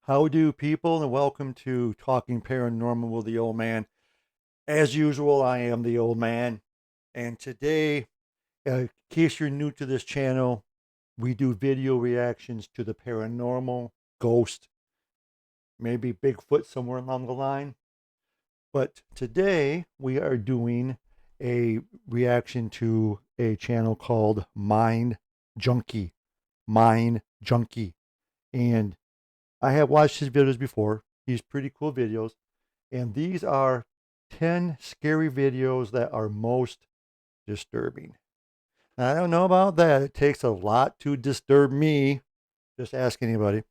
How do people, and welcome to Talking Paranormal with the Old Man. As usual, I am the old man, and today, in case you're new to this channel, we do video reactions to the paranormal, ghost, maybe Bigfoot somewhere along the line. But today we are doing a reaction to a channel called Mind Junkie. Mind Junkie. And I have watched his videos before. He's pretty cool videos. And these are 10 scary videos that are most disturbing. Now, I don't know about that. It takes a lot to disturb me. Just ask anybody.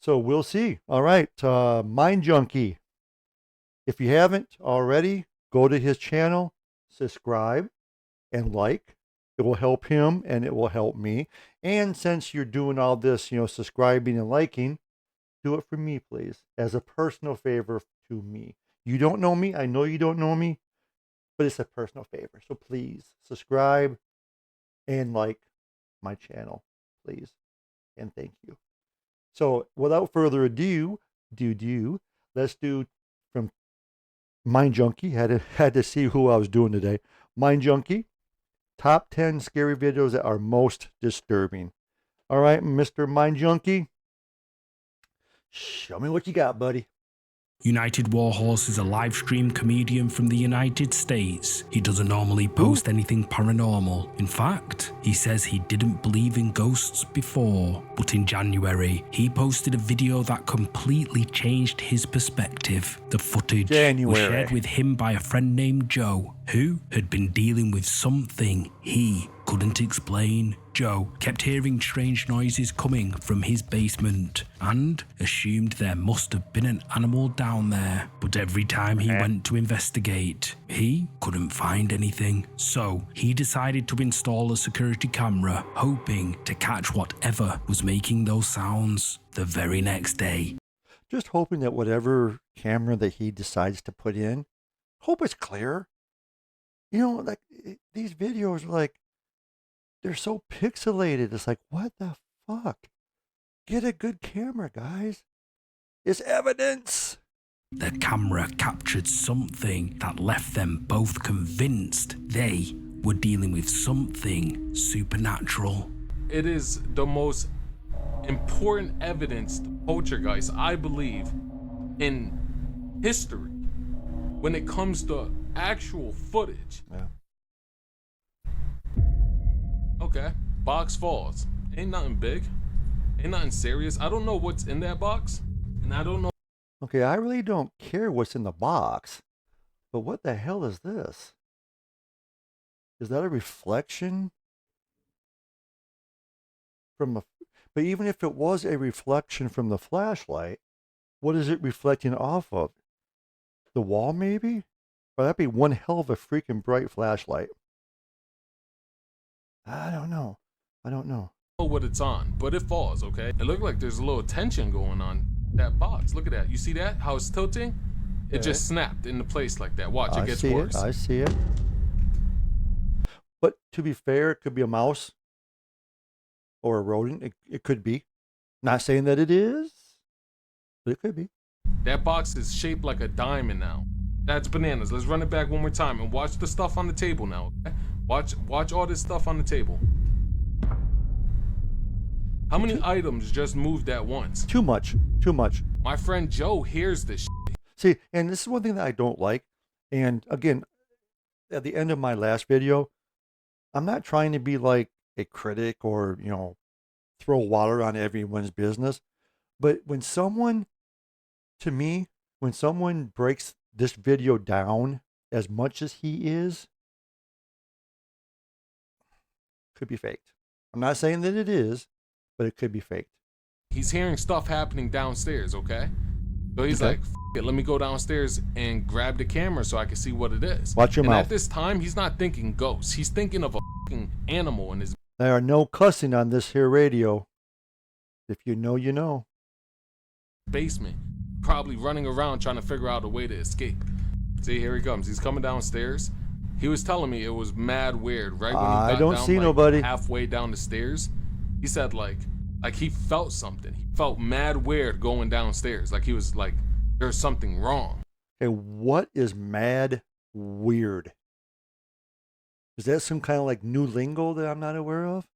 So we'll see. All right. Mind Junkie. If you haven't already, go to his channel, subscribe, and like. It will help him and it will help me. And since you're doing all this, subscribing and liking, do it for me, please, as a personal favor to me. You don't know me. I know you don't know me, but it's a personal favor. So please subscribe and like my channel, please. And thank you. So without further ado, let's do from Mind Junkie. Had to see who I was doing today. Mind Junkie, top 10 scary videos that are most disturbing. All right, Mr. Mind Junkie. Show me what you got, buddy. United Warhorse is a live stream comedian from the United States. He doesn't normally post anything paranormal. In fact, he says he didn't believe in ghosts before. But in January, he posted a video that completely changed his perspective. The footage was shared with him by a friend named Joe, who had been dealing with something he couldn't explain. Joe kept hearing strange noises coming from his basement and assumed there must have been an animal down there. But every time he went to investigate, he couldn't find anything. So he decided to install a security camera, hoping to catch whatever was making those sounds. The very next day, just hoping that whatever camera that he decides to put in, hope it's clear. Like these videos are like, they're so pixelated. It's like, what the fuck? Get a good camera, guys. It's evidence. The camera captured something that left them both convinced they were dealing with something supernatural. It is the most important evidence to poltergeist, I believe, in history when it comes to actual footage. Yeah. Okay, box falls. Ain't nothing big. Ain't nothing serious. I don't know what's in that box, and I don't know. Okay, I really don't care what's in the box, but what the hell is this? Is that a reflection from a... But even if it was a reflection from the flashlight, what is it reflecting off of? The wall, maybe? Or that'd be one hell of a freaking bright flashlight. I don't know. What it's on, but it falls, okay? It looked like there's a little tension going on that box. Look at that. You see that? How it's tilting? It just snapped into place like that. Watch, it gets worse. I see it. But to be fair, it could be a mouse or a rodent. It could be. Not saying that it is, but it could be. That box is shaped like a diamond now. That's bananas. Let's run it back one more time and watch the stuff on the table now, okay? Watch all this stuff on the table. How many items just moved at once? Too much. My friend Joe hears this shit. See, and this is one thing that I don't like. And again, at the end of my last video, I'm not trying to be like a critic or, throw water on everyone's business. But when someone breaks this video down as much as he is, could be faked. I'm not saying that it is, but it could be faked. He's hearing stuff happening downstairs, okay? So he's like, F it, let me go downstairs and grab the camera so I can see what it is. Watch your mouth. At this time, he's not thinking ghosts. He's thinking of a fucking animal in his... There are no cussing on this here radio. If you know, you know. Basement. Probably running around trying to figure out a way to escape. See, here he comes. He's coming downstairs. He was telling me it was mad weird, right? When he got I don't down, see like, nobody. halfway down the stairs, he said, like, Like he felt something. He felt mad weird going downstairs. Like he was like, there's something wrong. Okay, what is mad weird? Is that some kind of like new lingo that I'm not aware of?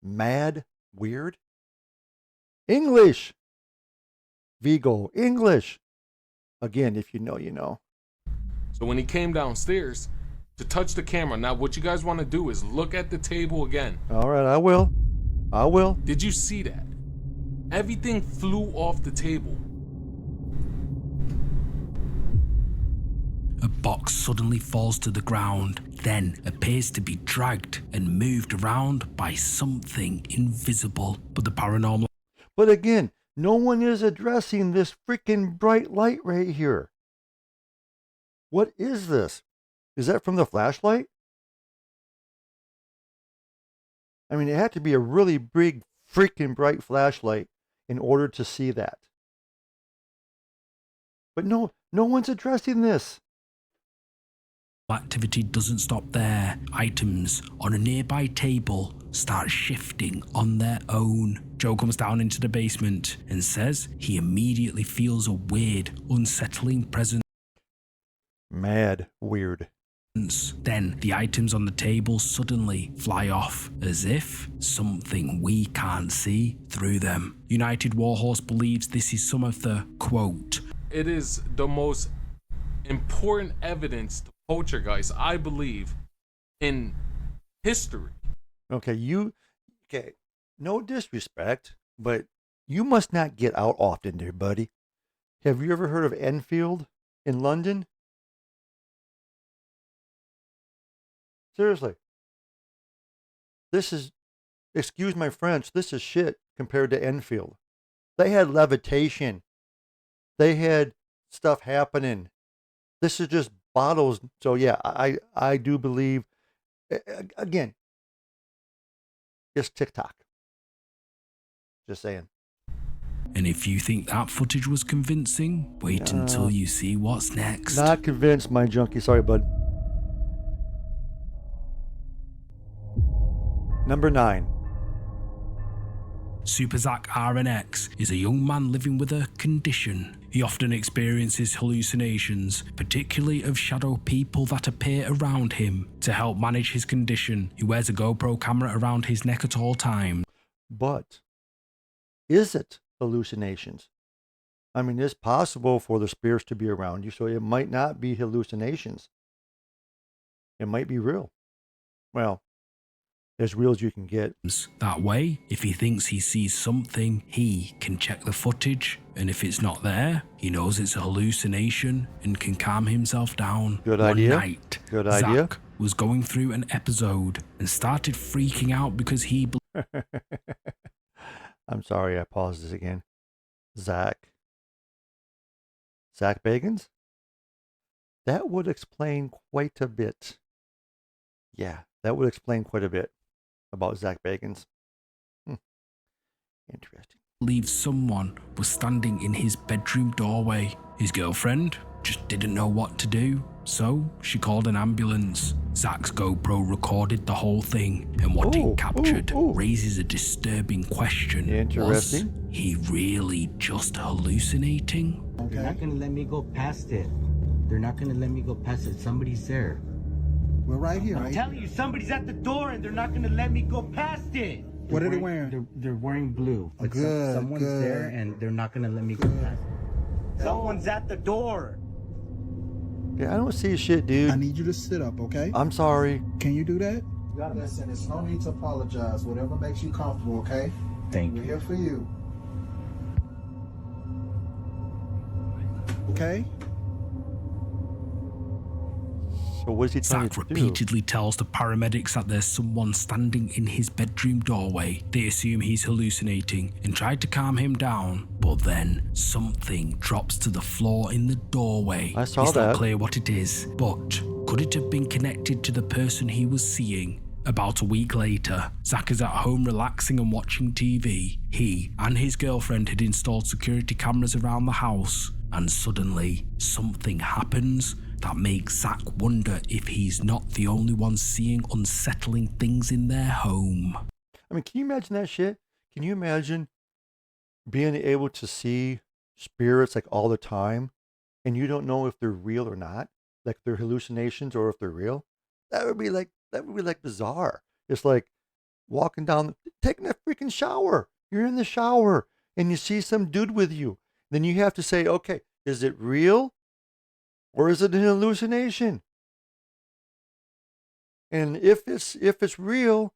Mad weird? English! Vigo, English! Again, if you know, you know. So when he came downstairs to touch the camera, now what you guys want to do is look at the table again. All right, I will. I will. Did you see that? Everything flew off the table. A box suddenly falls to the ground, then appears to be dragged and moved around by something invisible. But the paranormal But again, no one is addressing this freaking bright light right here. What is this? Is that from the flashlight? I mean, it had to be a really big, freaking bright flashlight in order to see that. But no one's addressing this. activity doesn't stop there. Items on a nearby table start shifting on their own. Joe comes down into the basement and says he immediately feels a weird, unsettling presence. Mad weird. Then the items on the table suddenly fly off as if something we can't see through them. United Warhorse believes this is some of the, quote, It is the most important evidence to poltergeist, I believe, in history. Okay, okay, no disrespect, but you must not get out often, dear buddy. Have you ever heard of Enfield in London? Seriously. This is, excuse my French, this is shit compared to Enfield. They had levitation. They had stuff happening. This is just bottles. So yeah, I do believe, again, it's TikTok. Just saying. and if you think that footage was convincing, wait until you see what's next. Not convinced, my junkie. Sorry, bud. Number 9. Super Zach RNX is a young man living with a condition. He often experiences hallucinations, particularly of shadow people that appear around him. To help manage his condition, he wears a GoPro camera around his neck at all times. But is it hallucinations? I mean, it's possible for the spirits to be around you, so it might not be hallucinations. It might be real. Well, as real as you can get. That way, if he thinks he sees something, he can check the footage, and if it's not there, he knows it's a hallucination and can calm himself down. Good One idea. night, Good idea. Zach was going through an episode and started freaking out because he I'm sorry, I paused this again. Zach Bagans? That would explain quite a bit. Yeah, that would explain quite a bit about Zach Bagans. Interesting. believed someone was standing in his bedroom doorway. His girlfriend just didn't know what to do, so she called an ambulance. Zach's GoPro recorded the whole thing, and what it captured raises a disturbing question. Interesting. Was he really just hallucinating? They're not gonna let me go past it. They're not gonna let me go past it. Somebody's there. We're right here. I'm telling you, somebody's at the door and they're not gonna let me go past it. What are they wearing? They're wearing blue. But Good, someone's good. there and they're not gonna let me go past it. Someone's at the door. Yeah, I don't see shit, I dude. need you to sit up, okay? I'm sorry. Can you do that? Listen, there's no need to apologize. Whatever makes you comfortable, okay? Thank We're you. here for you. Okay? So what is he trying Zach to do? repeatedly tells the paramedics that there's someone standing in his bedroom doorway. They assume he's hallucinating and try to calm him down, but then something drops to the floor in the doorway. I saw It's that. not clear what it is, but could it have been connected to the person he was seeing? About a week later, Zach is at home relaxing and watching TV. He and his girlfriend had installed security cameras around the house, and suddenly something happens that makes Zach wonder if he's not the only one seeing unsettling things in their home. I mean, can you imagine that shit? Can you imagine being able to see spirits like all the time and you don't know if they're real or not? Like they're hallucinations or if they're real? That would be like bizarre. It's like walking down, taking a freaking shower. You're in the shower and you see some dude with you. Then you have to say, okay, is it real or is it an hallucination? And if it's real,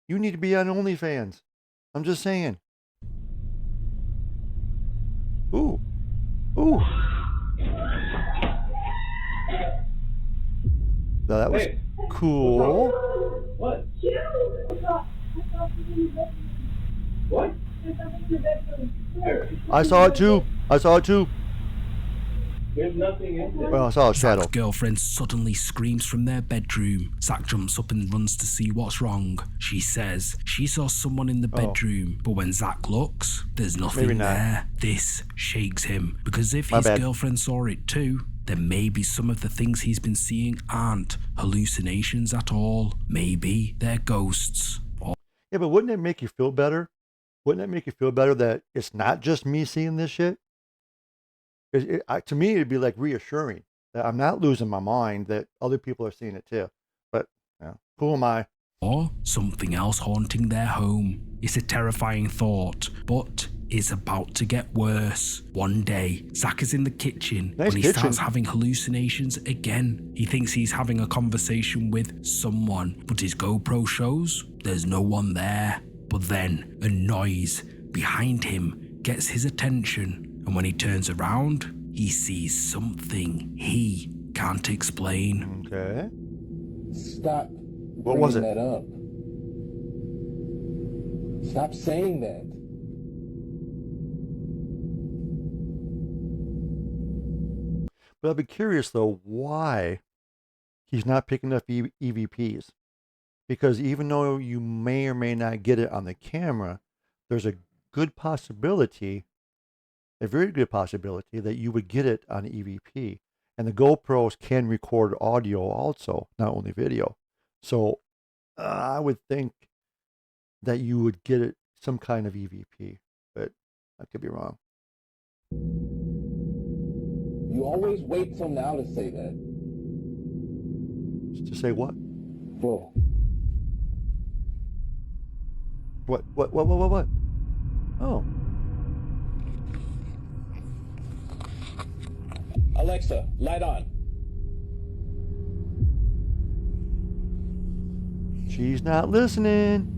you need to be on OnlyFans. I'm just saying. Ooh, ooh. Now that was cool. What? What? Where? I saw it too. I saw it too. There's nothing in there. Well, I saw a shadow. Zach's girlfriend suddenly screams from their bedroom. Zach jumps up and runs to see what's wrong. She says she saw someone in the bedroom, but when Zach looks, there's nothing Maybe not. there. This shakes him, because if My his bad. girlfriend saw it too, then maybe some of the things he's been seeing aren't hallucinations at all. Maybe they're ghosts. Yeah, but wouldn't it make you feel better? Wouldn't it make you feel better that it's not just me seeing this shit? To me, it'd be like reassuring that I'm not losing my mind, that other people are seeing it too. But who am I? Or something else haunting their home. It's a terrifying thought, but it's about to get worse. One day, Zach is in the kitchen Nice when he kitchen. starts having hallucinations again. He thinks he's having a conversation with someone, but his GoPro shows there's no one there. But then a noise behind him gets his attention, and when he turns around, he sees something he can't explain. Okay. Stop. What was bringing it? that up. Stop saying that. But I'd be curious though why he's not picking up EVPs. Because even though you may or may not get it on the camera, there's a good possibility, a very good possibility, that you would get it on EVP. And the GoPros can record audio also, not only video. So I would think that you would get it some kind of EVP, but I could be wrong. You always wait till now to say that. To say what? Whoa. What? Oh. Alexa, light on. She's not listening.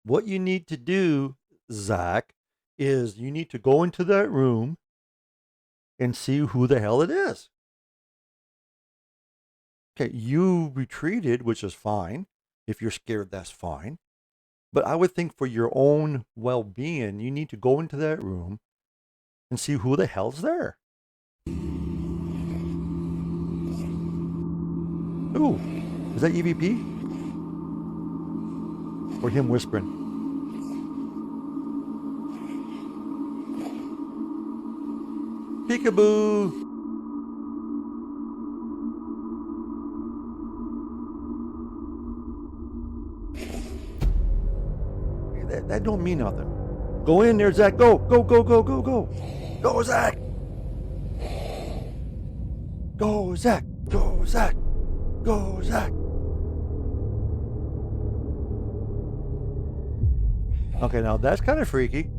What you need to do, Zach, is you need to go into that room and see who the hell it is. Okay, you retreated, which is fine. If you're scared, that's fine. But I would think for your own well-being, you need to go into that room and see who the hell's there. Ooh, is that EVP? Or him whispering? Peekaboo! That don't mean nothing. Go in there, Zach. Go. Go, Zach. Go, Zach. Go, Zach. Go, Zach. Okay, now that's kind of freaky.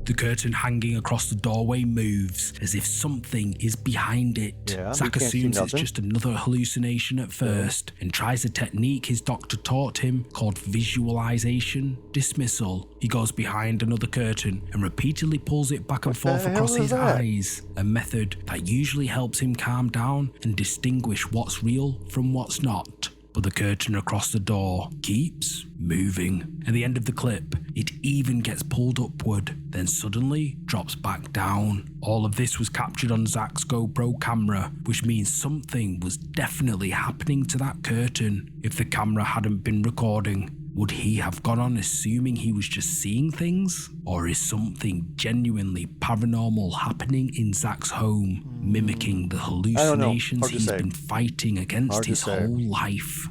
The curtain hanging across the doorway moves as if something is behind it. Yeah, Zach you can't see assumes it's nothing. just another hallucination at first and tries a technique his doctor taught him called visualization dismissal. He goes behind another curtain and repeatedly pulls it back and What the forth hell across is his that? eyes, a method that usually helps him calm down and distinguish what's real from what's not. but the curtain across the door keeps moving. At the end of the clip, it even gets pulled upward, then suddenly drops back down. All of this was captured on Zach's GoPro camera, which means something was definitely happening to that curtain. If the camera hadn't been recording, would he have gone on assuming he was just seeing things? Or is something genuinely paranormal happening in Zach's home, mimicking the hallucinations Hard to he's say. been fighting against Hard to his say. whole life?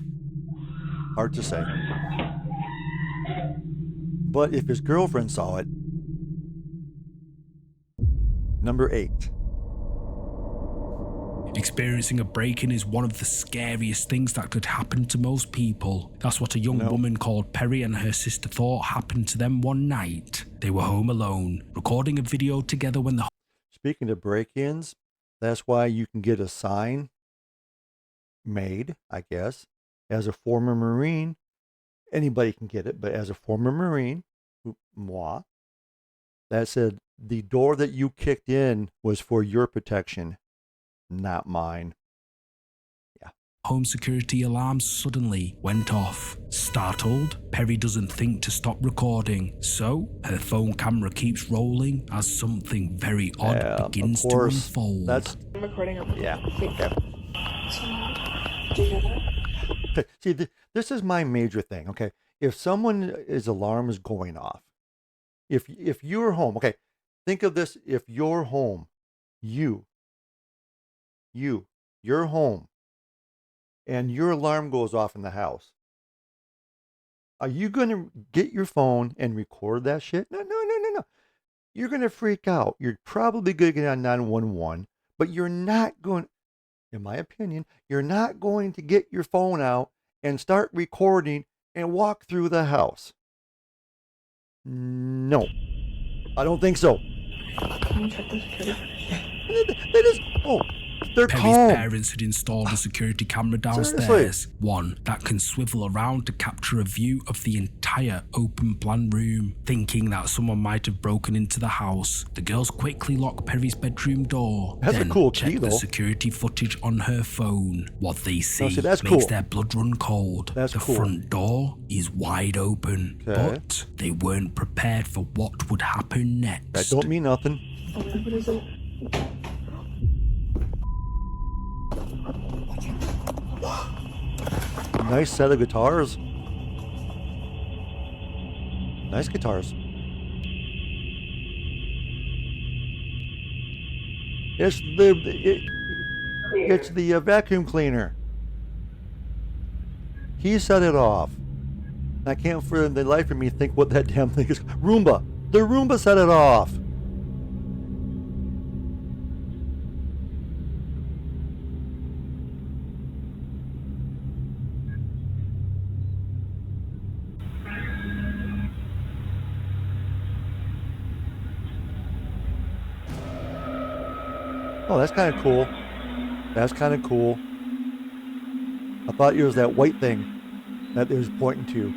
Hard to say. But if his girlfriend saw it, number 8. Experiencing a break-in is one of the scariest things that could happen to most people. That's what a young woman called Perry and her sister thought happened to them one night. They were home alone, recording a video together when the... Speaking of break-ins, that's why you can get a sign made, I guess, as a former Marine. Anybody can get it, but as a former Marine, moi, that said, the door that you kicked in was for your protection, not mine. Yeah. home security alarm suddenly went off. Startled, Perry doesn't think to stop recording, so her phone camera keeps rolling as something very odd begins to unfold. That's I'm recording her. yeah. Okay. Do you hear that? Okay. See, this is my major thing. Okay, if someone's alarm is going off, if you're home, okay, think of this: if you're home, you're home, and your alarm goes off in the house, are you going to get your phone and record that shit? No. You're going to freak out. You're probably going to get on 911, but you're not going, in my opinion, you're not going to get your phone out and start recording and walk through the house. No, I don't think so. Can you check the security footage? They just, they're Perry's calm. parents had installed a security camera downstairs, Seriously. one that can swivel around to capture a view of the entire open plan room. Thinking that someone might have broken into the house, the girls quickly lock Perry's bedroom door. That's a then cool check key, the though. security footage on her phone. What they see that's makes cool. their blood run cold. That's the cool. front door is wide open, Okay. but they weren't prepared for what would happen next. That don't mean nothing. Oh, what is it? Nice set of guitars. Nice guitars. It's the vacuum cleaner. He set it off. I can't for the life of me think what that damn thing is. Roomba. The Roomba set it off. Oh, that's kind of cool. That's kind of cool. I thought it was that white thing that it was pointing to.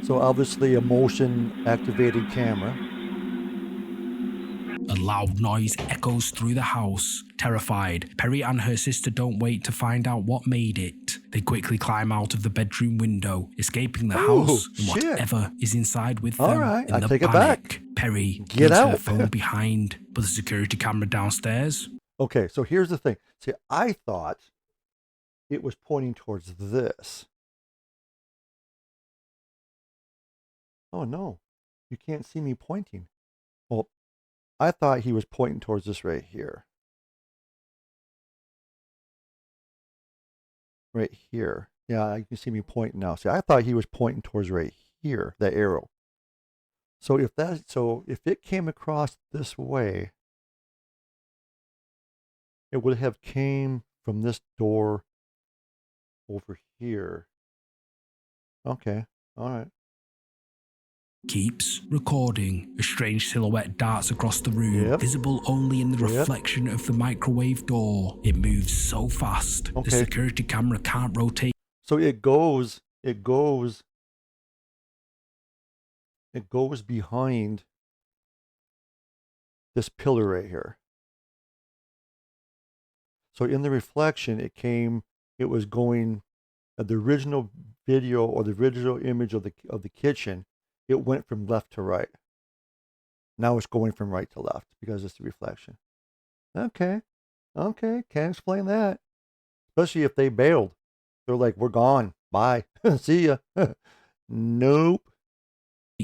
So obviously a motion activated camera. A loud noise echoes through the house. Terrified, Perry and her sister don't wait to find out what made it. They quickly climb out of the bedroom window, escaping the house and shit. whatever is inside with All them. right, In I the take it panic, back. Perry Get leaves her out. phone behind, but the security camera downstairs... Okay, so here's the thing. See, I thought it was pointing towards this. Oh no, you can't see me pointing. Well, I thought he was pointing towards this right here. Right here. Yeah, you can see me pointing now. See, I thought he was pointing towards right here, that arrow. So if it came across this way, it would have came from this door over here. Okay, all right. keeps recording. A strange silhouette darts across the room, visible only in the reflection of the microwave door. It moves so fast, the security camera can't rotate. So it goes behind this pillar right here. So in the reflection, it was going, the original video or the original image of the kitchen, it went from left to right. Now it's going from right to left because it's the reflection. Okay, can't explain that. Especially if they bailed. They're like, we're gone. Bye. See ya. Nope.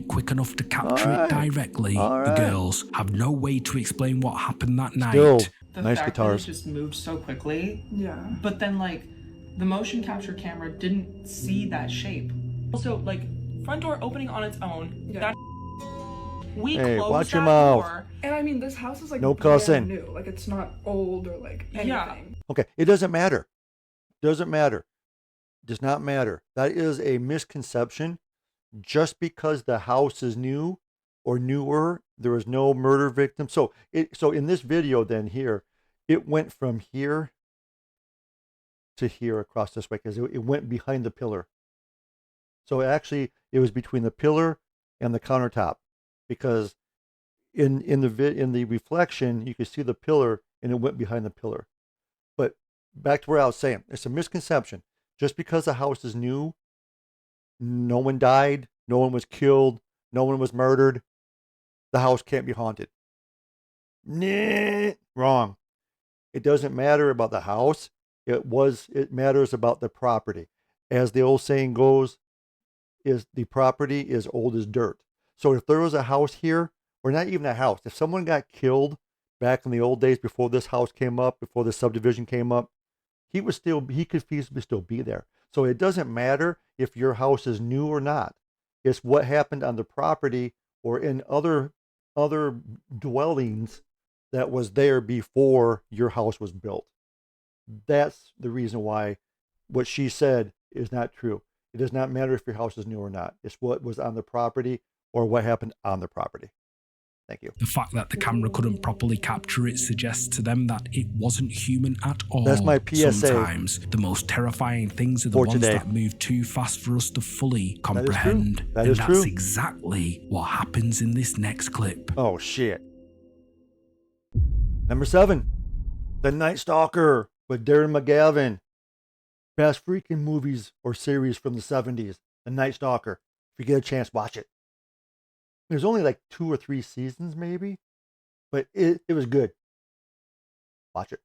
Quick enough to capture it directly. The girls have no way to explain what happened that night. Still, The nice fact guitars. that it just moved so quickly. Yeah. But then, like, the motion capture camera didn't see that shape. Also, like, front door opening on its own. Yeah. That we Hey, closed watch that your mouth. door. And I mean, this house is like No brand cussing. new. Like, it's not old or like anything. Yeah. Okay, it doesn't matter. Doesn't matter. Does not matter. That is a misconception. Just because the house is new or newer, there is no murder victim. So in this video then here, it went from here to here across this way because it went behind the pillar. So actually it was between the pillar and the countertop, because in the reflection you could see the pillar and it went behind the pillar. But back to where I was saying, it's a misconception. Just because the house is new, no one died, no one was killed, no one was murdered, the house can't be haunted. Nah, wrong. It doesn't matter about the house. It matters about the property. As the old saying goes, is the property is old as dirt. So if there was a house here, or not even a house, if someone got killed back in the old days before this house came up, before the subdivision came up, he could feasibly still be there. So it doesn't matter if your house is new or not. It's what happened on the property or in other dwellings that was there before your house was built. That's the reason why what she said is not true. It does not matter if your house is new or not. It's what was on the property or what happened on the property. Thank you. The fact that the camera couldn't properly capture it suggests to them that it wasn't human at all. That's my PSA. Sometimes the most terrifying things are the ones that move too fast for us to fully comprehend. That is true. That's exactly what happens in this next clip. Oh, shit. Number 7, The Night Stalker with Darren McGavin. Best freaking movies or series from the 70s. The Night Stalker. If you get a chance, watch it. There's only like 2 or 3 seasons maybe, but it was good. Watch it.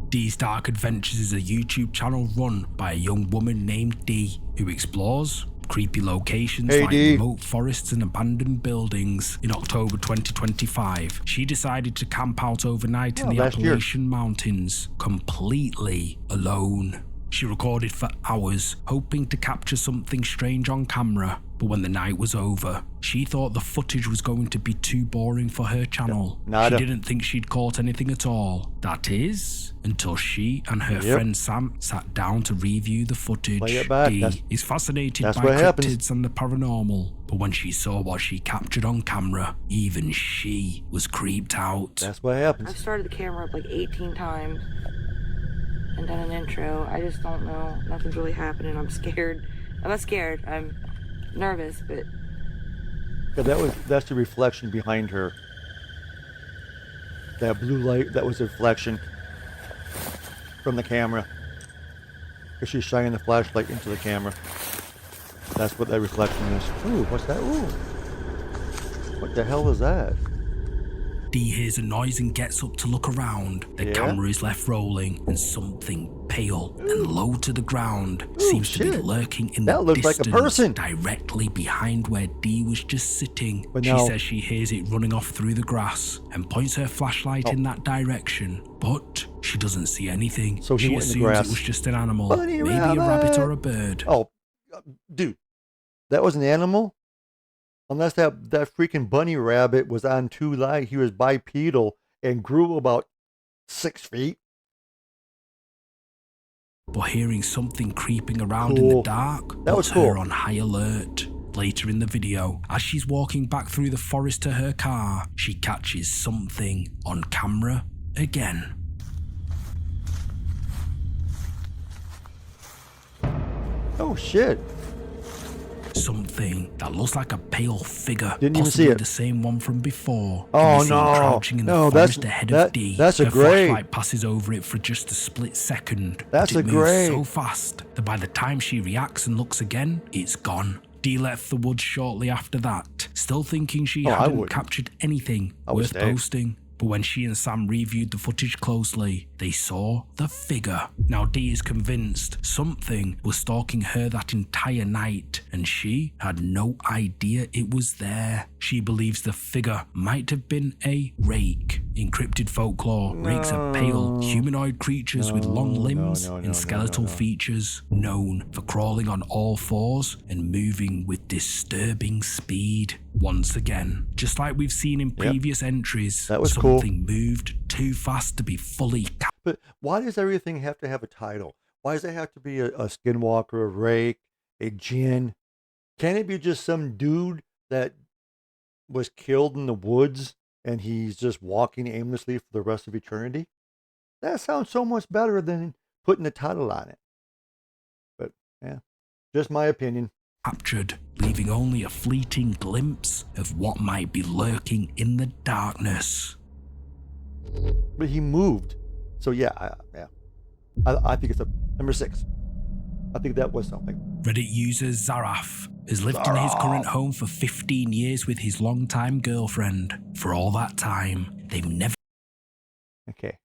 Dee's Dark Adventures is a YouTube channel run by a young woman named Dee, who explores creepy locations like remote forests and abandoned buildings. In October 2025, she decided to camp out overnight in the Appalachian Mountains, completely alone. She recorded for hours, hoping to capture something strange on camera, but when the night was over, she thought the footage was going to be too boring for her channel. She didn't think she'd caught anything at all. That is, until she and her friend Sam sat down to review the footage. Dee is fascinated by cryptids and the paranormal, but when she saw what she captured on camera, even she was creeped out. That's what happens. I've started the camera up like 18 times and done an intro. I just don't know. Nothing's really happening. I'm scared. I'm not scared. I'm nervous, but yeah, that's the reflection behind her. That blue light, that was a reflection from the camera. Because she's shining the flashlight into the camera. That's what that reflection is. Ooh, what's that? Ooh. What the hell is that? Dee hears a noise and gets up to look around. The camera is left rolling, and something pale and low to the ground seems to be lurking in the distance, like a person, directly behind where Dee was just sitting. She says she hears it running off through the grass and points her flashlight in that direction, but she doesn't see anything. So she assumes it was just an animal, maybe a rabbit or a bird. Oh, dude, that was an animal? Unless that freaking bunny rabbit was on 2 legs, he was bipedal and grew about 6 feet. But hearing something creeping around in the dark puts her on high alert. Later in the video, as she's walking back through the forest to her car, she catches something on camera again. Oh shit. Something that looks like a pale figure, Didn't even possibly see it. the same one from before. Oh, can be seen no. crouching in the No, forest ahead of D. that's a Her gray. flashlight passes over it for just a split second. That's but a it moves gray. so fast that by the time she reacts and looks again, it's gone. Dee left the woods shortly after that, still thinking she I hadn't wouldn't. captured anything I would worth stay. posting. But when she and Sam reviewed the footage closely, they saw the figure. Now Dee is convinced something was stalking her that entire night, and she had no idea it was there. She believes the figure might have been a rake. In cryptid folklore, rakes are pale, humanoid creatures with long limbs and skeletal features, known for crawling on all fours and moving with disturbing speed. Once again, just like we've seen in previous entries, That was cool. something moved too fast to be fully But why does everything have to have a title? Why does it have to be a skinwalker, a rake, a djinn? Can't it be just some dude that was killed in the woods and he's just walking aimlessly for the rest of eternity? That sounds so much better than putting a title on it. But yeah, just my opinion. captured, leaving only a fleeting glimpse of what might be lurking in the darkness. But he moved. So yeah, I think it's a number 6. I think that was something. Reddit user Zaraf has lived in his current home for 15 years with his longtime girlfriend. For all that time, they've never... Okay.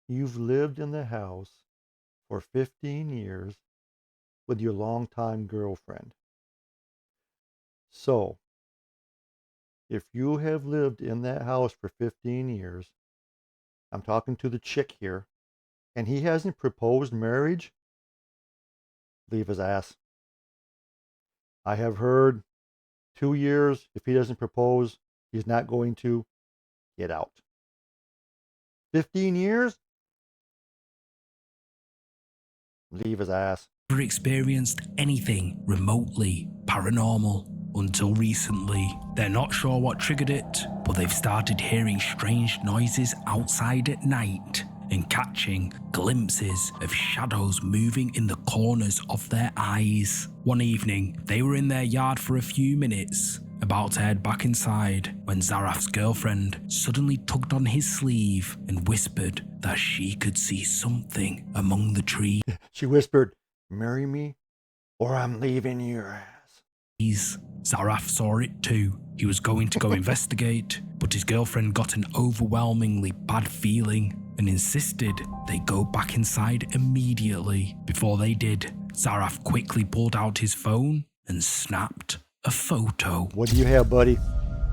You've lived in the house for 15 years with your longtime girlfriend. So, if you have lived in that house for 15 years, I'm talking to the chick here, and he hasn't proposed marriage, leave his ass. I have heard 2 years, if he doesn't propose, he's not going to get out. 15 years? Leave his ass. never experienced anything remotely paranormal until recently. They're not sure what triggered it, but they've started hearing strange noises outside at night and catching glimpses of shadows moving in the corners of their eyes. One evening, they were in their yard for a few minutes, about to head back inside, when Zaraf's girlfriend suddenly tugged on his sleeve and whispered that she could see something among the trees. She whispered, "Marry me, or I'm leaving your ass." Zaraf saw it too. He was going to go investigate, but his girlfriend got an overwhelmingly bad feeling and insisted they go back inside immediately. Before they did, Zaraf quickly pulled out his phone and snapped a photo. What do you have, buddy?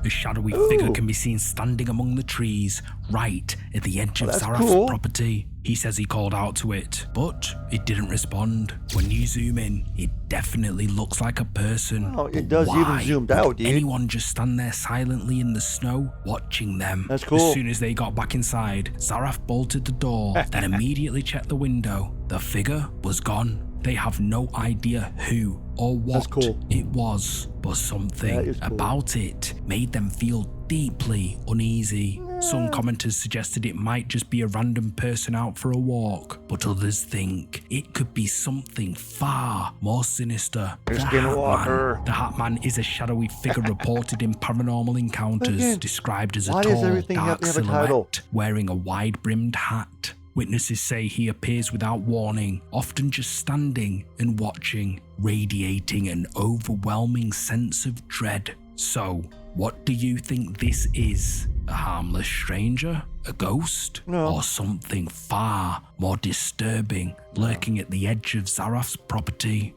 A shadowy figure can be seen standing among the trees, right at the edge of that's Zaraf's cool. property. He says he called out to it, but it didn't respond. When you zoom in, it definitely looks like a person. Oh, it But does even why zoomed would out, dude. anyone just stand there silently in the snow, watching them? That's cool. As soon as they got back inside, Zaraf bolted the door, then immediately checked the window. The figure was gone. They have no idea who or That's what cool. it was, but That something is cool. about it made them feel deeply uneasy. Some commenters suggested it might just be a random person out for a walk, but others think it could be something far more sinister. A The skinwalker. Hat Man. The Hat Man is a shadowy figure reported in Paranormal Encounters, Again, described as a why does tall, everything have dark to have a title? silhouette wearing a wide-brimmed hat. Witnesses say he appears without warning, often just standing and watching, radiating an overwhelming sense of dread. So, what do you think this is? A harmless stranger? A ghost? No. Or something far more disturbing lurking at the edge of Zaraf's property?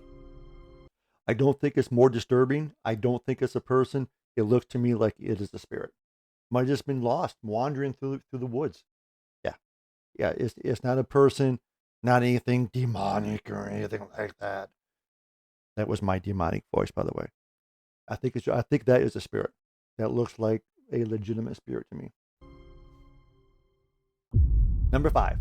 I don't think it's more disturbing. I don't think it's a person. It looks to me like it is a spirit. Might have just been lost, wandering through the woods. Yeah, it's not a person, not anything demonic or anything like that. That was my demonic voice, by the way. I think that is a spirit. That looks like a legitimate spirit to me. Number 5.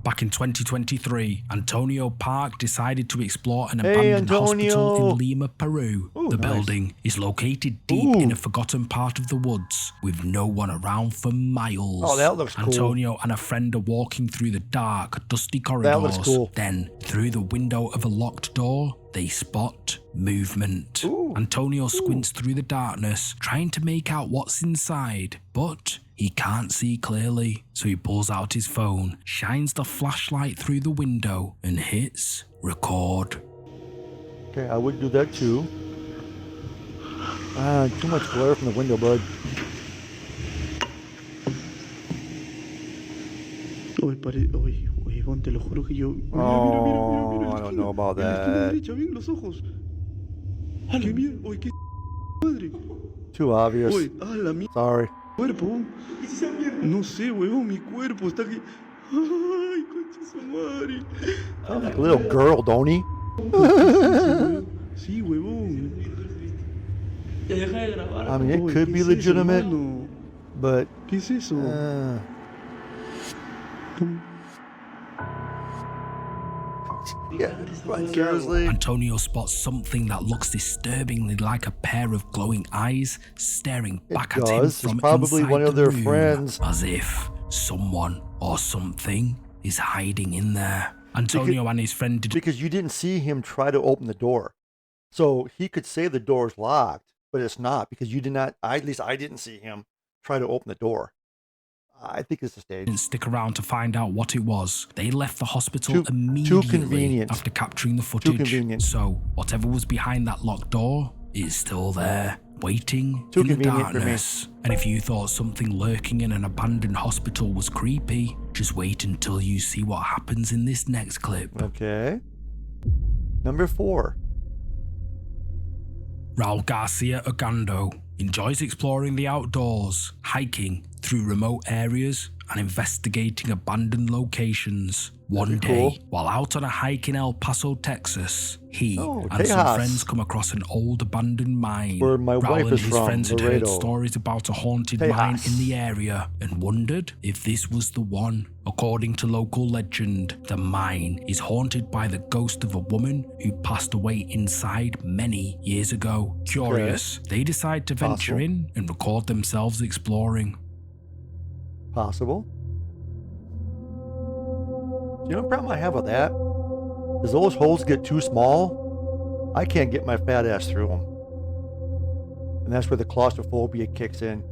Back in 2023, Antonio Park decided to explore an Hey, abandoned hospital Antonio. in Lima, Peru. Ooh, The nice. building is located deep in Ooh. a forgotten part of the woods with no one around for miles. Oh, that looks cool. Antonio and a friend are walking through the dark, dusty corridors. That looks cool. Then, through the window of a locked door, they spot movement. Ooh. Antonio squints through the darkness, trying to make out what's inside, but he can't see clearly, so he pulls out his phone, shines the flashlight through the window, and hits record. Okay, I would do that too. Too much glare from the window, bud. Oye, Iván, te lo juro que yo... Oh, I don't know about En la esquina that. derecha, ven los ojos. ¡Qué mierda! Oye, qué madre. Too obvious. Oye, la mierda. Sorry. Cuerpo. No sé, huevón, mi cuerpo está aquí. Ay, concha su madre. Sounds like a little girl, don't he? Sí, huevón. I mean, it could be legitimate, but ¿Qué es eso? yeah, right, seriously. Antonio spots something that looks disturbingly like a pair of glowing eyes staring back at him does. from It's probably inside one of the their room, friends. as if someone or something is hiding in there. Antonio and his friend did Because you didn't see him try to open the door, so he could say the door's locked, but it's not because you did not. At least I didn't see him try to open the door. I think it's a stage. didn't stick around to find out what it was. They left the hospital Too immediately convenient. after capturing the footage. convenient. So whatever was behind that locked door is still there, waiting Too in the convenient for me. darkness. And if you thought something lurking in an abandoned hospital was creepy, just wait until you see what happens in this next clip. Okay. Number 4. Raul Garcia Ogando enjoys exploring the outdoors, hiking through remote areas and investigating abandoned locations. One day, cool. while out on a hike in El Paso, Texas, he and Tejas. some friends come across an old abandoned mine. Where my Raul wife and is his from, friends had heard Laredo. stories about a haunted Tejas. mine in the area and wondered if this was the one. According to local legend, the mine is haunted by the ghost of a woman who passed away inside many years ago. Curious, they decide to venture Possible. in and record themselves exploring. Possible. Do you know what problem I have with that? As those holes get too small, I can't get my fat ass through them. And that's where the claustrophobia kicks in.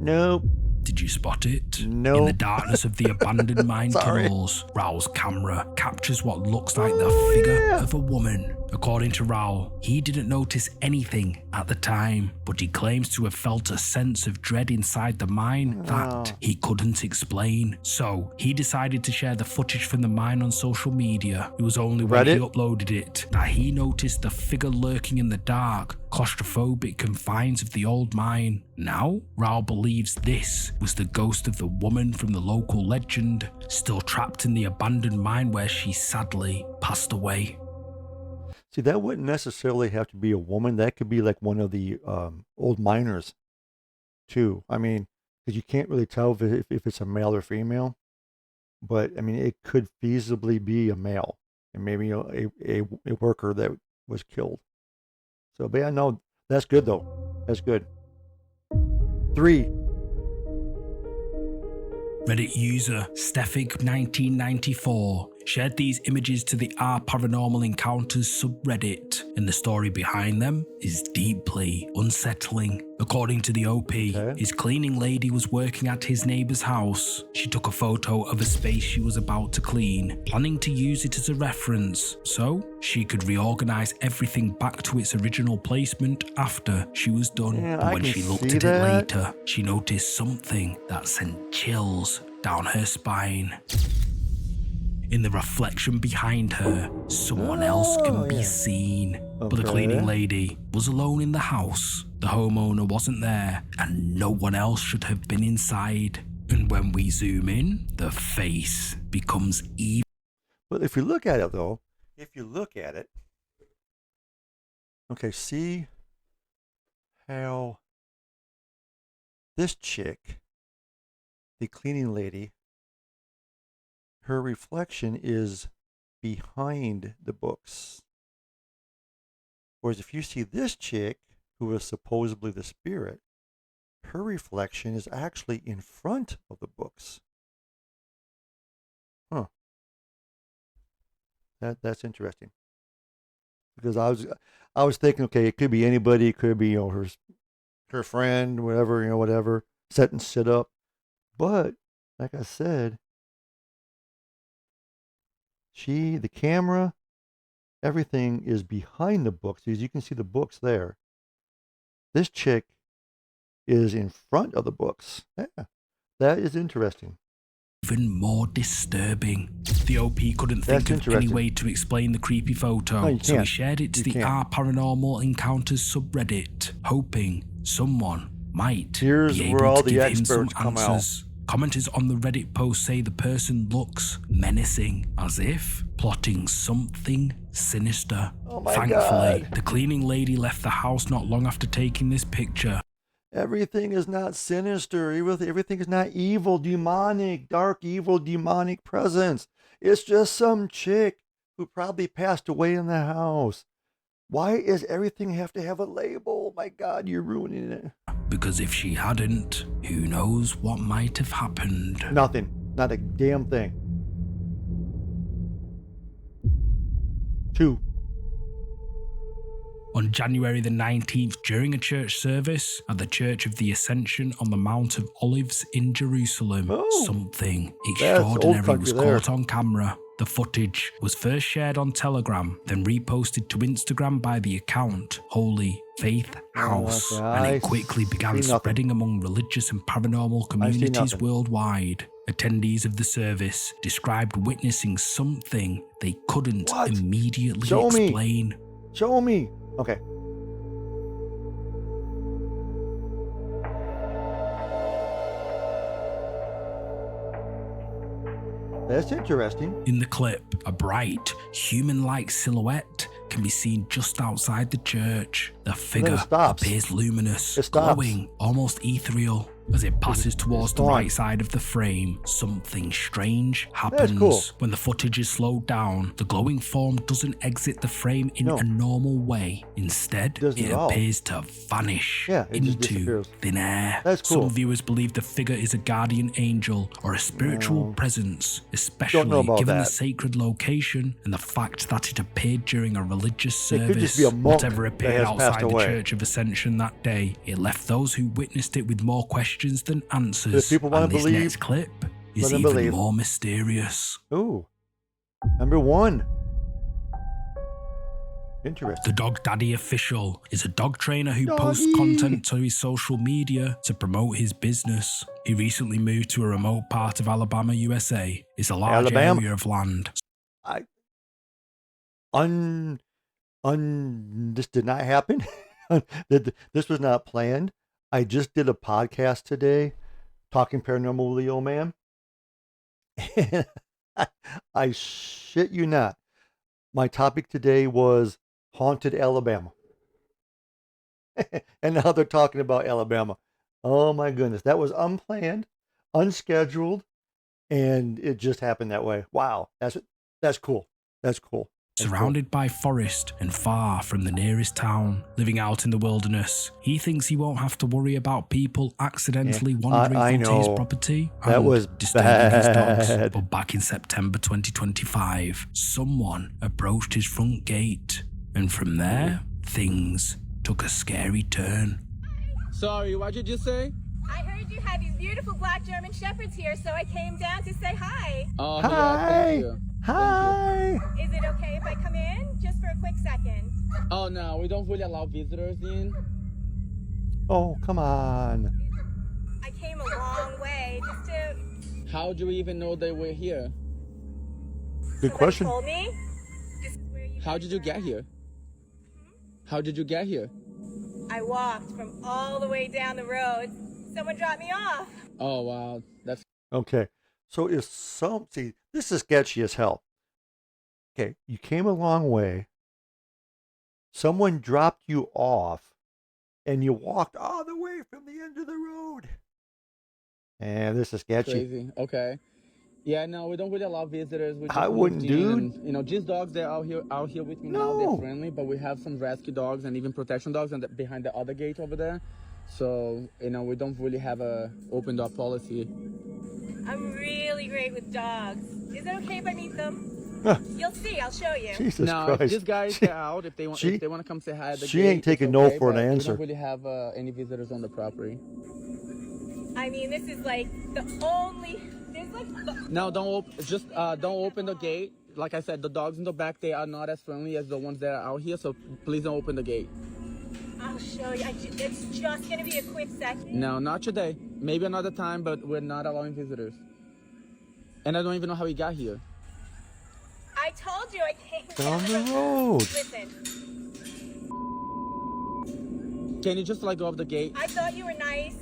Nope. Did you spot it? No. In the darkness of the abandoned mine Sorry. tunnels, Raul's camera captures what looks like the figure of a woman. According to Raul, he didn't notice anything at the time, but he claims to have felt a sense of dread inside the mine that he couldn't explain. So he decided to share the footage from the mine on social media. It was only when he Reddit? uploaded it that he noticed the figure lurking in the dark, claustrophobic confines of the old mine. Now, Raul believes this was the ghost of the woman from the local legend, still trapped in the abandoned mine where she sadly passed away. See, that wouldn't necessarily have to be a woman. That could be like one of the old miners, too. I mean, because you can't really tell if it's a male or female. But, I mean, it could feasibly be a male. And maybe a worker that was killed. So, but yeah, no, that's good, though. That's good. 3. Reddit user Stefig1994 shared these images to the R Paranormal Encounters subreddit, and the story behind them is deeply unsettling. According to the OP, his cleaning lady was working at his neighbor's house. She took a photo of a space she was about to clean, planning to use it as a reference, so she could reorganize everything back to its original placement after she was done. Yeah, But I when can she looked see at that. it later, she noticed something that sent chills down her spine. In the reflection behind her, someone else can be seen. But the Okay. cleaning lady was alone in the house. The homeowner wasn't there, and no one else should have been inside. And when we zoom in, the face becomes evil. But if you look at it, though, okay, see how this chick, the cleaning lady, her reflection is behind the books. Whereas if you see this chick, who is supposedly the spirit, her reflection is actually in front of the books. Huh. That's interesting. Because I was thinking, okay, it could be anybody, it could be, her friend, whatever, whatever, setting shit up. But like I said, the camera, everything is behind the books. As you can see the books there. This chick is in front of the books. Yeah, that is interesting. Even more disturbing. The OP couldn't think of any way to explain the creepy photo, so he shared it to the Our Paranormal Encounters subreddit, hoping someone might be able to give him some answers. Commenters on the Reddit post say the person looks menacing, as if plotting something sinister. Oh my Thankfully, God. the cleaning lady left the house not long after taking this picture. Everything is not sinister. Everything is not evil, demonic, dark, evil, demonic presence. It's just some chick who probably passed away in the house. Why does everything have to have a label? My God, you're ruining it. Because if she hadn't, who knows what might have happened? Nothing. Not a damn thing. 2. On January the 19th, during a church service at the Church of the Ascension on the Mount of Olives in Jerusalem, something extraordinary was caught on camera. The footage was first shared on Telegram, then reposted to Instagram by the account Holy Faith House, and it quickly began spreading among religious and paranormal communities worldwide. Attendees of the service described witnessing something they couldn't immediately explain. Show me. Okay. That's interesting. In the clip, a bright, human-like silhouette can be seen just outside the church. The figure appears luminous, glowing, almost ethereal. As it passes towards the right side of the frame, something strange happens. When the footage is slowed down, the glowing form doesn't exit the frame in a normal way. Instead, it appears to vanish into thin air. Some viewers believe the figure is a guardian angel or a spiritual presence, especially given the sacred location and the fact that it appeared during a religious service. Whatever appeared outside the Church of Ascension that day, it left those who witnessed it with more questions than answers. People want to believe, next clip is even more mysterious. Ooh. Number 1. Interesting. The Dog Daddy Official is a dog trainer who posts content to his social media to promote his business. He recently moved to a remote part of Alabama, USA. It's a large area of land. This did not happen. This was not planned. I just did a podcast today, Talking Paranormal with the Old Man. And I shit you not. My topic today was haunted Alabama. And now they're talking about Alabama. Oh my goodness. That was unplanned, unscheduled, and it just happened that way. Wow. That's cool. That's cool. Surrounded by forest and far from the nearest town, living out in the wilderness, he thinks he won't have to worry about people accidentally wandering onto his property and disturbing his dogs. But back in September 2025, someone approached his front gate, and from there, things took a scary turn. Sorry, what did you say? I heard you had these beautiful black German shepherds here, so I came down to say hi. Oh, hi. Yeah, thank you. Hi. Is it okay if I come in? Just for a quick second. Oh, no, we don't really allow visitors in. Oh, come on. I came a long way just to... How do you even know they were here? Good question. Told me? This is where you How did you get here? How did you get here? I walked from all the way down the road. Someone dropped me off. Oh, wow. That's... Okay. So see, this is sketchy as hell. Okay, you came a long way. Someone dropped you off, and you walked all the way from the end of the road. And this is sketchy. Crazy. Okay. Yeah, no, we don't really allow visitors. We just I wouldn't, moved in dude. and, you know, these dogs, they're out here with me now. They're friendly, but we have some rescue dogs and even protection dogs behind the other gate over there. So, you know, we don't really have a open door policy. I'm really great with dogs. Is it okay if I meet them? Huh. You'll see. I'll show you. Jesus No, Christ. if these guys are out, if they want to come say hi at the she gate, ain't taking it's no okay, for an but answer. We don't really have any visitors on the property. I mean, this is like the only. There's like. No, don't open the gate. Like I said, the dogs in the back, they are not as friendly as the ones that are out here. So please don't open the gate. I'll show you. It's just gonna be a quick second. No, not today. Maybe another time, but we're not allowing visitors. And I don't even know how he got here. I told you I came Down the road. Listen, Can you just let go of the gate? I thought you were nice.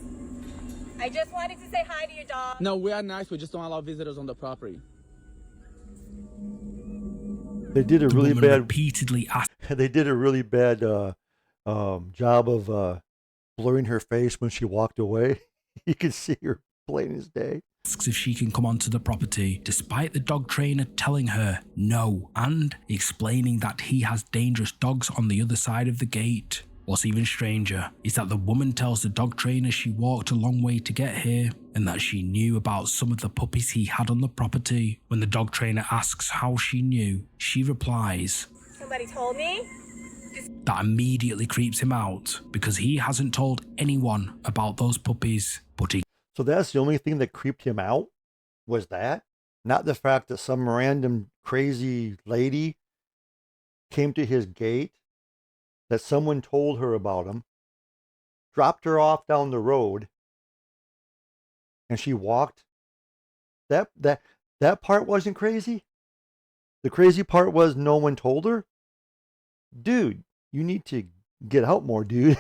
I just wanted to say hi to your dog. No, we are nice. We just don't allow visitors on the property. They did a The really woman bad. repeatedly asked They did a really bad job of blurring her face when she walked away. You could see her plain as day. if she can come onto the property, despite the dog trainer telling her no and explaining that he has dangerous dogs on the other side of the gate. What's even stranger is that the woman tells the dog trainer she walked a long way to get here and that she knew about some of the puppies he had on the property. When the dog trainer asks how she knew, she replies, Somebody told me. that immediately creeps him out because he hasn't told anyone about those puppies, but he So that's the only thing that creeped him out, was that? Not the fact that some random crazy lady came to his gate, that someone told her about him, dropped her off down the road, and she walked. That part wasn't crazy. The crazy part was no one told her. Dude, you need to get out more, dude.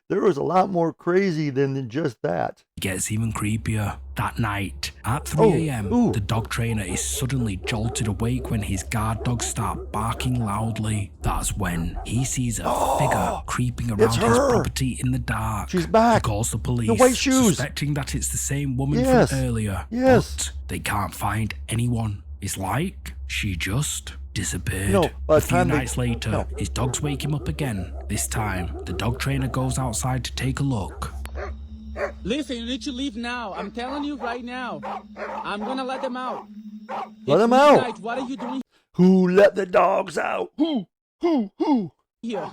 There was a lot more crazy than just that. gets even creepier. That night, at 3 a.m., the dog trainer is suddenly jolted awake when his guard dogs start barking loudly. That's when he sees a figure creeping around his property in the dark. She's back. He calls the police, The white shoes. suspecting that it's the same woman Yes. from earlier. Yes. But they can't find anyone. It's like she just disappeared. No, by a the few time they- nights later, no. his dogs wake him up again. This time, the dog trainer goes outside to take a look. Listen, you need to leave now. I'm telling you right now. I'm gonna let them out. Let them It's out. midnight. What are you doing Who let the dogs out? Who? here?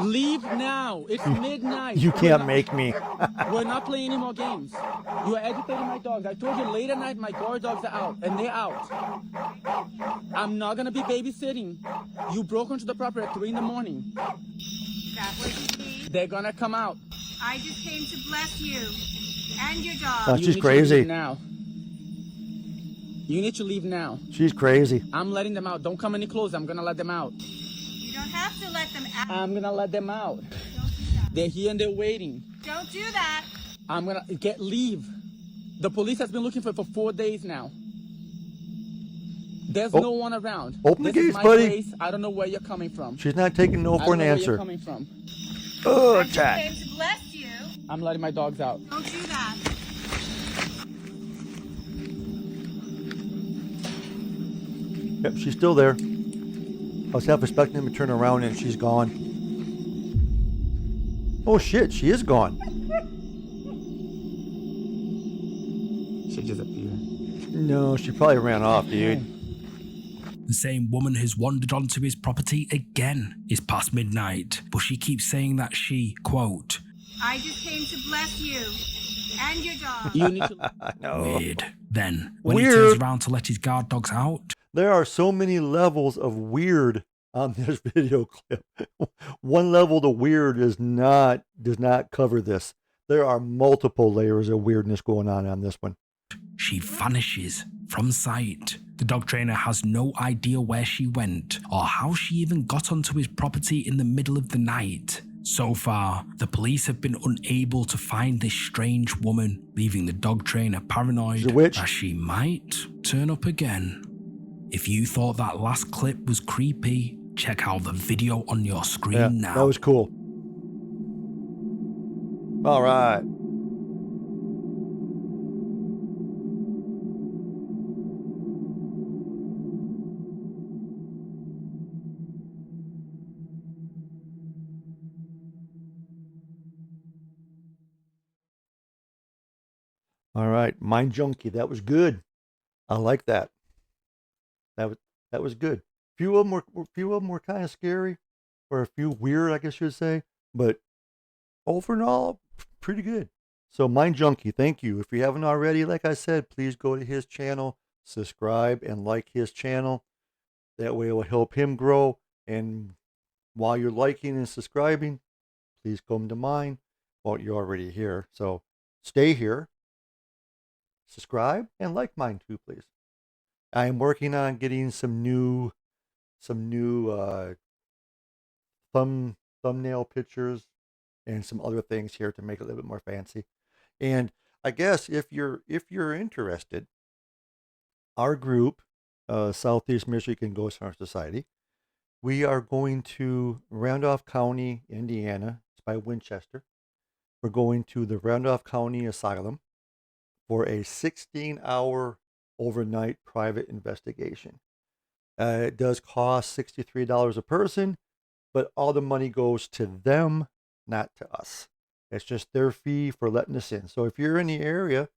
Leave now. It's midnight. You can't make me. We're not playing any more games. You are agitating my dogs. I told you late at night my guard dogs are out, and they're out. I'm not gonna be babysitting. You broke into the property at 3 in the morning. That what you see? They're gonna come out. I just came to bless you and your dog. Oh, You she's need to crazy. leave now. You need to leave now. She's crazy. I'm letting them out. Don't come any closer. I'm gonna let them out. You don't have to let them out. I'm gonna let them out. They're here and they're waiting. Don't do that. I'm gonna leave. The police has been looking for 4 days now. There's no one around. Open the This is gates, my buddy. place. I don't know where you're coming from. She's not taking no I for don't an know where answer. you're coming from. Oh, I just attack. came to bless you. I'm letting my dogs out. Don't do that. Yep, she's still there. I was half expecting him to turn around and she's gone. Oh shit, she is gone. She disappeared. No, she probably ran off, dude. The same woman has wandered onto his property again. It's past midnight, but she keeps saying that she, quote, I just came to bless you and your dog. You need to. No. weird. Then, when he Weird. turns around to let his guard dogs out, There are so many levels of weird on this video clip. One level to weird does not cover this. There are multiple layers of weirdness going on this one. she vanishes from sight. The dog trainer has no idea where she went or how she even got onto his property in the middle of the night. So far, the police have been unable to find this strange woman, leaving the dog trainer paranoid She's a witch. that she might turn up again. If you thought that last clip was creepy, check out the video on your screen Yeah, now. that was cool. All right. Mind Junkie, that was good. I like that. That was good. Few of them were kind of scary, or a few weird, I guess you would say. But overall, pretty good. So Mind Junkie, thank you. If you haven't already, like I said, please go to his channel, subscribe, and like his channel. That way it will help him grow. And while you're liking and subscribing, please come to mine. Well, you're already here, so stay here, subscribe, and like mine too, please. I am working on getting some new thumbnail pictures and some other things here to make it a little bit more fancy. And I guess if you're interested, our group, Southeast Michigan Ghost Hunter Society, we are going to Randolph County, Indiana. It's by Winchester. We're going to the Randolph County Asylum for a 16-hour overnight private investigation. It does cost $63 a person, but all the money goes to them, not to us. It's just their fee for letting us in. So if you're in the area,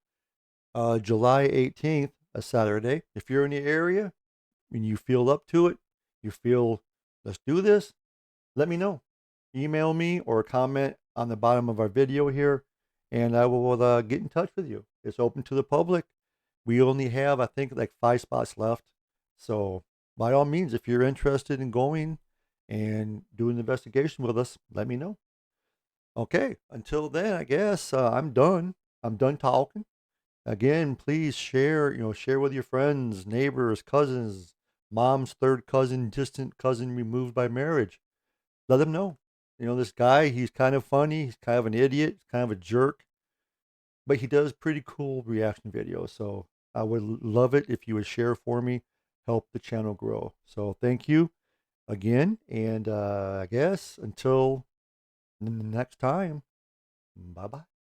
July 18th, a Saturday, if you're in the area and you feel up to it, you feel, let's do this, let me know. Email me or comment on the bottom of our video here, and I will get in touch with you. It's open to the public. We only have, I think, like 5 spots left. So by all means, if you're interested in going and doing the investigation with us, let me know. Okay, until then, I guess I'm done. I'm done talking. Again, please share with your friends, neighbors, cousins, mom's third cousin, distant cousin removed by marriage. Let them know. This guy, he's kind of funny. He's kind of an idiot. He's kind of a jerk. But he does pretty cool reaction videos. So I would love it if you would share for me, help the channel grow. So thank you again. And I guess until next time, bye-bye.